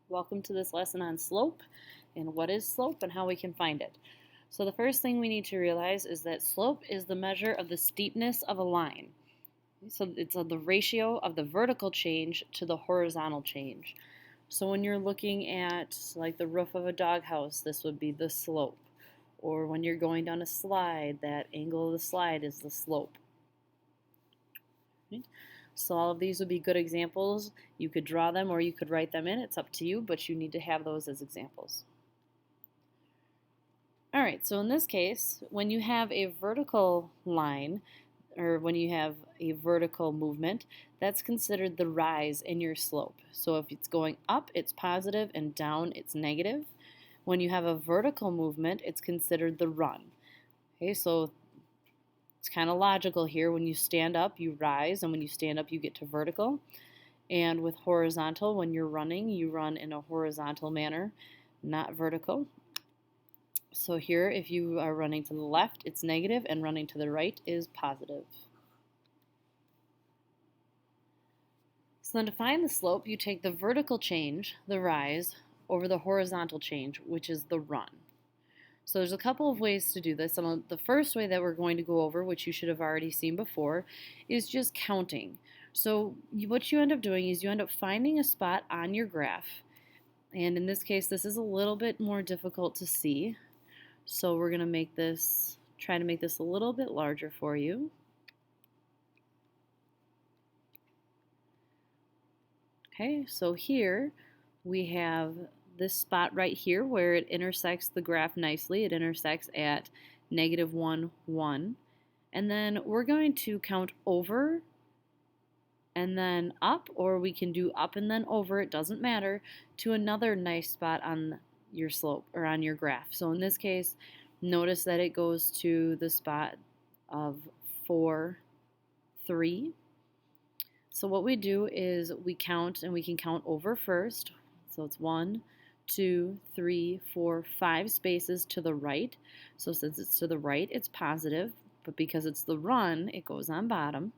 Welcome to this lesson on slope and what is slope and how we can find it. So the first thing we need to realize is that slope is the measure of the steepness of a line. So it's the ratio of the vertical change to the horizontal change. So when you're looking at like the roof of a doghouse, this would be the slope. Or when you're going down a slide, that angle of the slide is the slope. Right? So all of these would be good examples. You could draw them or you could write them in. It's up to you, but you need to have those as examples. All right, so in this case, when you have a vertical line, or when you have a vertical movement, that's considered the rise in your slope. So if it's going up, it's positive, and down, it's negative. When you have a vertical movement, it's considered the run. Okay, so it's kind of logical here. When you stand up, you rise, and when you stand up, you get to vertical. And with horizontal, when you're running, you run in a horizontal manner, not vertical. So here, if you are running to the left, it's negative, and running to the right is positive. So then to find the slope, you take the vertical change, the rise, over the horizontal change, which is the run. So there's a couple of ways to do this. The first way that we're going to go over, which you should have already seen before, is just counting. So what you end up doing is you end up finding a spot on your graph. And in this case, this is a little bit more difficult to see. So we're going to try to make this a little bit larger for you. Okay, so here we have this spot right here where it intersects the graph nicely. It intersects at -1, 1. And then we're going to count over and then up, or we can do up and then over, it doesn't matter, to another nice spot on your slope or on your graph. So in this case, notice that it goes to the spot of 4, 3. So what we do is we count, and we can count over first. So it's 1, 2, 3, 4, 5 spaces to the right. So since it's to the right, it's positive, but because it's the run, it goes on bottom.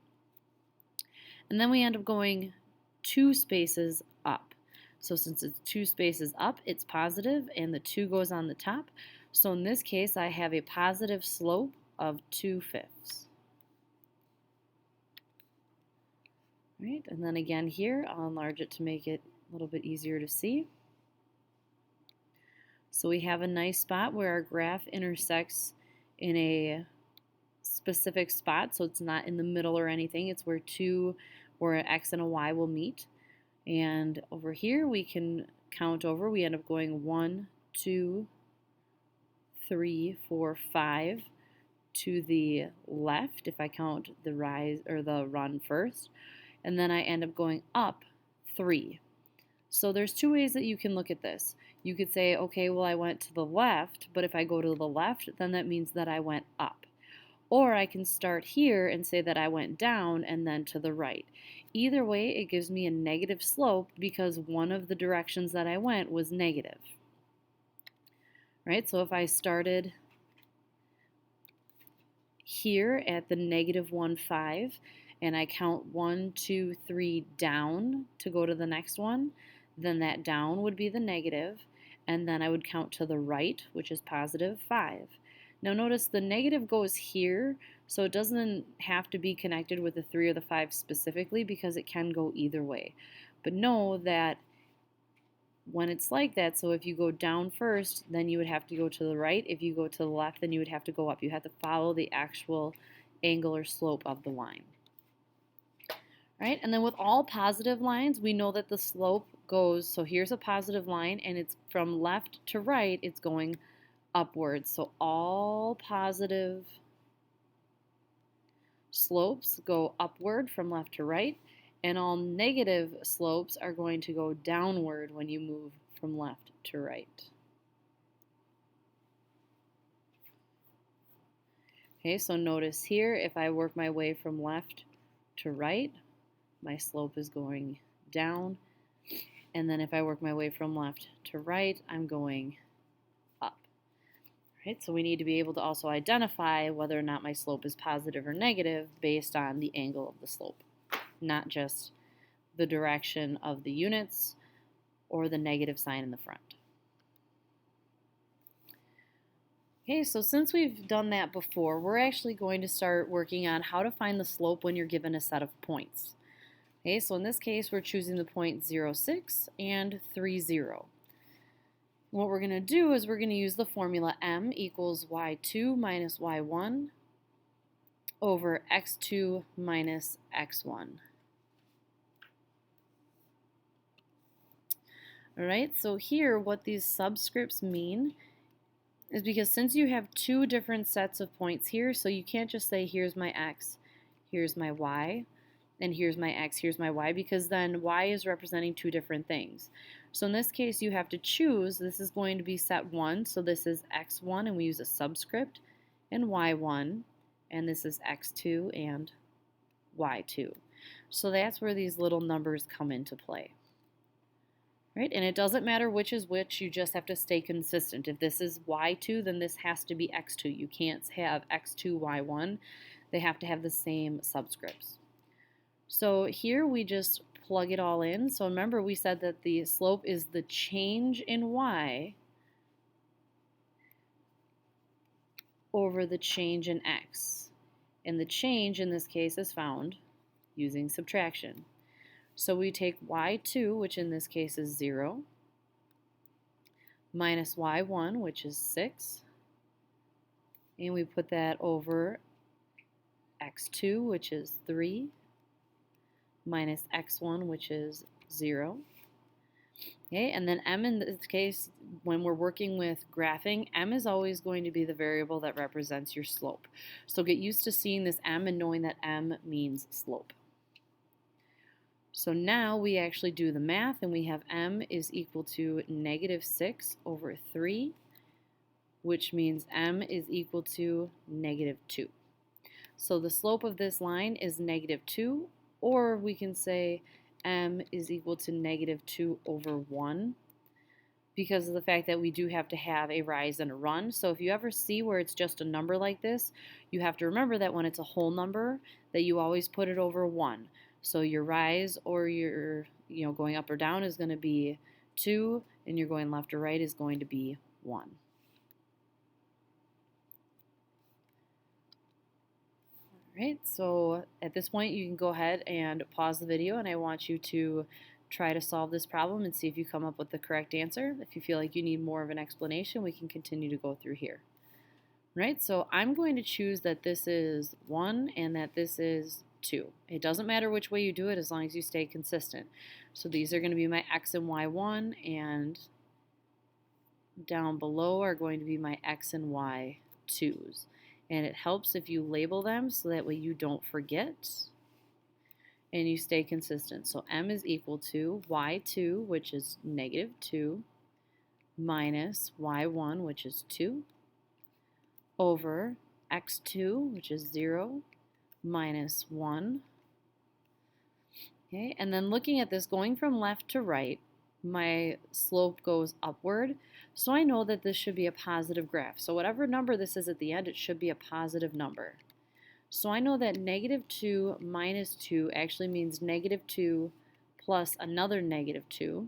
And then we end up going 2 spaces up. So since it's 2 spaces up, it's positive, and the 2 goes on the top. So in this case, I have a positive slope of 2/5. Right, and then again here, I'll enlarge it to make it a little bit easier to see. So we have a nice spot where our graph intersects in a specific spot, so it's not in the middle or anything. It's where an X and a Y will meet. And over here we can count over. We end up going 1, 2, 3, 4, 5 to the left if I count the rise or the run first. And then I end up going up 3. So there's 2 ways that you can look at this. You could say, okay, well, I went to the left, but if I go to the left, then that means that I went up. Or I can start here and say that I went down and then to the right. Either way, it gives me a negative slope because one of the directions that I went was negative. Right? So if I started here at the -1, 5, and I count 1, 2, 3 down to go to the next one, then that down would be the negative, and then I would count to the right, which is +5. Now notice the negative goes here, so it doesn't have to be connected with the 3 or the 5 specifically because it can go either way. But know that when it's like that, so if you go down first, then you would have to go to the right. If you go to the left, then you would have to go up. You have to follow the actual angle or slope of the line. Right? And then with all positive lines, we know that the slope goes, so here's a positive line, and it's from left to right, it's going upwards. So all positive slopes go upward from left to right, and all negative slopes are going to go downward when you move from left to right. Okay, so notice here, if I work my way from left to right, my slope is going down. And then if I work my way from left to right, I'm going up. Right? So we need to be able to also identify whether or not my slope is positive or negative based on the angle of the slope, not just the direction of the units or the negative sign in the front. Okay, so since we've done that before, we're actually going to start working on how to find the slope when you're given a set of points. Okay, so in this case, we're choosing the point 0, 6 and 3, 0. What we're going to do is we're going to use the formula m equals y2 minus y1 over x2 minus x1. All right, so here what these subscripts mean is because since you have two different sets of points here, so you can't just say here's my x, here's my y, and here's my x, here's my y, because then y is representing two different things. So in this case, you have to choose, this is going to be set 1, so this is x1, and we use a subscript, and y1, and this is x2 and y2. So that's where these little numbers come into play. Right? And it doesn't matter which is which, you just have to stay consistent. If this is y2, then this has to be x2. You can't have x2, y1. They have to have the same subscripts. So here we just plug it all in. So remember we said that the slope is the change in y over the change in x. And the change in this case is found using subtraction. So we take y2, which in this case is 0, minus y1, which is 6, and we put that over x2, which is 3, minus x1, which is 0. Okay, and then m in this case, when we're working with graphing, m is always going to be the variable that represents your slope. So get used to seeing this m and knowing that m means slope. So now we actually do the math, and we have m is equal to negative 6 over 3, which means m is equal to negative 2. So the slope of this line is negative 2, or we can say m is equal to negative 2 over 1, because of the fact that we do have to have a rise and a run. So if you ever see where it's just a number like this, you have to remember that when it's a whole number, that you always put it over 1. So your rise or your going up or down is going to be 2, and your going left or right is going to be 1. All right, so at this point you can go ahead and pause the video, and I want you to try to solve this problem and see if you come up with the correct answer. If you feel like you need more of an explanation, we can continue to go through here. All right, so I'm going to choose that this is 1 and that this is 2. It doesn't matter which way you do it as long as you stay consistent. So these are going to be my x and y1, and down below are going to be my x and y2s. And it helps if you label them so that way you don't forget and you stay consistent. So m is equal to y2, which is negative 2, minus y1, which is 2, over x2, which is 0, minus 1. Okay, and then looking at this, going from left to right, my slope goes upward, so I know that this should be a positive graph. So whatever number this is at the end, it should be a positive number. So I know that negative 2 minus 2 actually means negative 2 plus another negative 2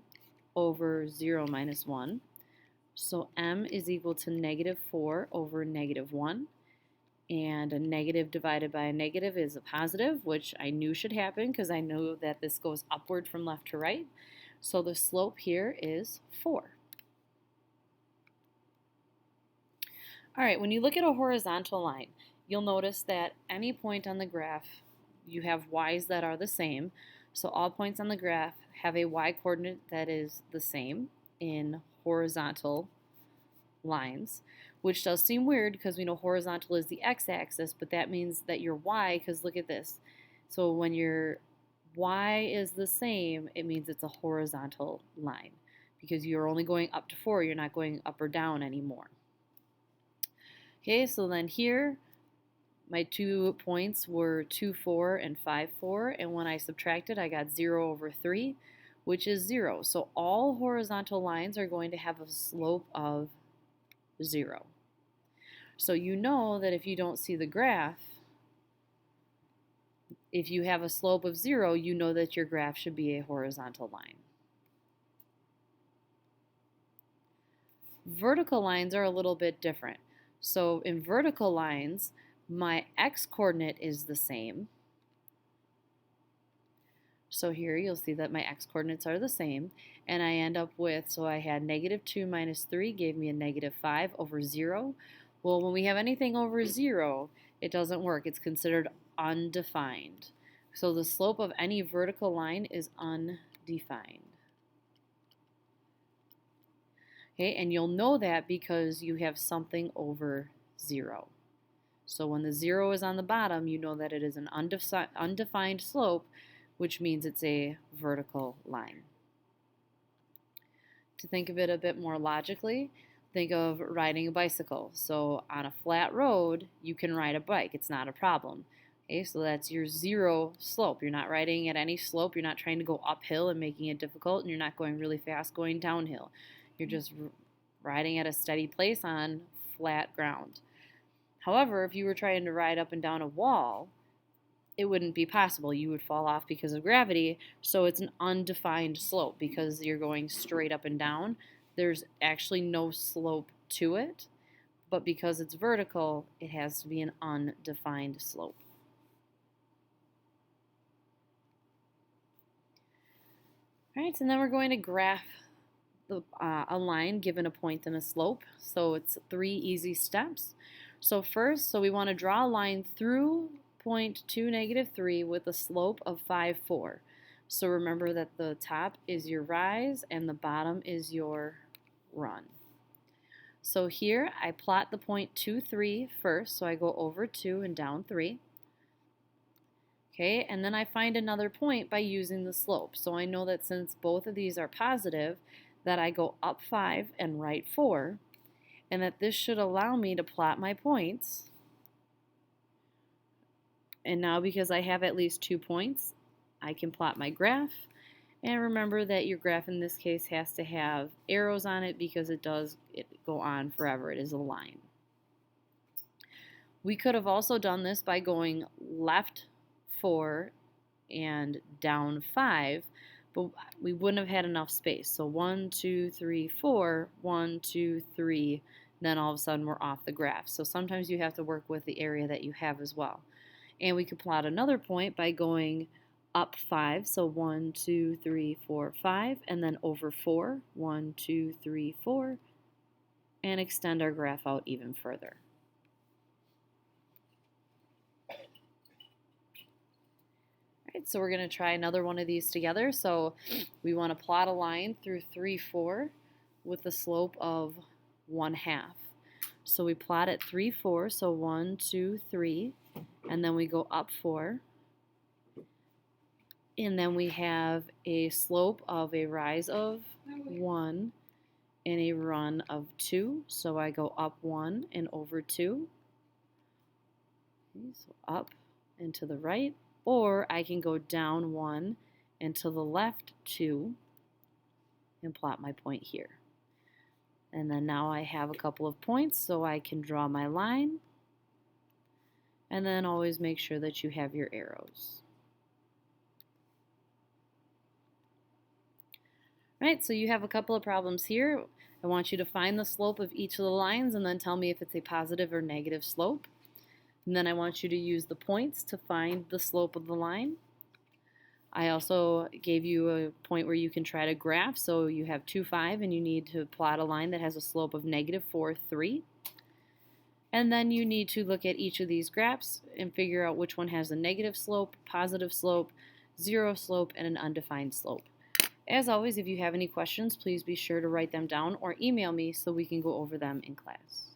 over 0 minus 1. So m is equal to negative 4 over negative 1. And a negative divided by a negative is a positive, which I knew should happen because I know that this goes upward from left to right. So the slope here is 4. All right, when you look at a horizontal line, you'll notice that any point on the graph, you have y's that are the same. So all points on the graph have a y coordinate that is the same in horizontal lines, which does seem weird because we know horizontal is the x-axis, but that means that your y, because look at this. So when your y is the same, it means it's a horizontal line because you're only going up to 4, you're not going up or down anymore. Okay, so then here, my 2 points were 2, 4, and 5, 4, and when I subtracted, I got 0 over 3, which is 0. So all horizontal lines are going to have a slope of 0. So you know that if you don't see the graph, if you have a slope of 0, you know that your graph should be a horizontal line. Vertical lines are a little bit different. So in vertical lines, my x-coordinate is the same. So here you'll see that my x-coordinates are the same, and I end up with, so I had -2 minus 3 gave me a -5 over 0. Well, when we have anything over 0, it doesn't work. It's considered undefined. So the slope of any vertical line is undefined. Okay, and you'll know that because you have something over 0. So when the 0 is on the bottom, you know that it is an undefined slope, which means it's a vertical line. To think of it a bit more logically, think of riding a bicycle. So on a flat road, you can ride a bike. It's not a problem. Okay, so that's your 0 slope. You're not riding at any slope. You're not trying to go uphill and making it difficult, and you're not going really fast going downhill. You're just riding at a steady place on flat ground. However, if you were trying to ride up and down a wall, it wouldn't be possible. You would fall off because of gravity, so it's an undefined slope because you're going straight up and down. There's actually no slope to it, but because it's vertical, it has to be an undefined slope. All right, so then we're going to graph a line given a point and a slope. So it's 3 easy steps. So first, we want to draw a line through point 2, -3 with a slope of 5, 4. So remember that the top is your rise and the bottom is your run. So here I plot the point 2, 3 first. So I go over 2 and down 3. Okay, and then I find another point by using the slope. So I know that since both of these are positive, that I go up 5 and right 4, and that this should allow me to plot my points. And now because I have at least 2 points, I can plot my graph. And remember that your graph in this case has to have arrows on it because it go on forever. It is a line. We could have also done this by going left 4 and down 5, but we wouldn't have had enough space. So 1, 2, 3, 4, 1, 2, 3, then all of a sudden we're off the graph. So sometimes you have to work with the area that you have as well. And we could plot another point by going up 5, so 1, 2, 3, 4, 5, and then over 4, 1, 2, 3, 4, and extend our graph out even further. Alright, so we're going to try another one of these together. So we want to plot a line through 3, 4 with a slope of 1/2. So we plot at 3, 4, so 1, 2, 3, and then we go up 4. And then we have a slope of a rise of 1 and a run of 2. So I go up 1 and over 2. Okay, so up and to the right. Or I can go down 1 and to the left 2 and plot my point here. And then now I have a couple of points, so I can draw my line. And then always make sure that you have your arrows. Right, so you have a couple of problems here. I want you to find the slope of each of the lines and then tell me if it's a positive or negative slope. And then I want you to use the points to find the slope of the line. I also gave you a point where you can try to graph. So you have 2, 5, and you need to plot a line that has a slope of -4, 3. And then you need to look at each of these graphs and figure out which one has a negative slope, positive slope, 0 slope, and an undefined slope. As always, if you have any questions, please be sure to write them down or email me so we can go over them in class.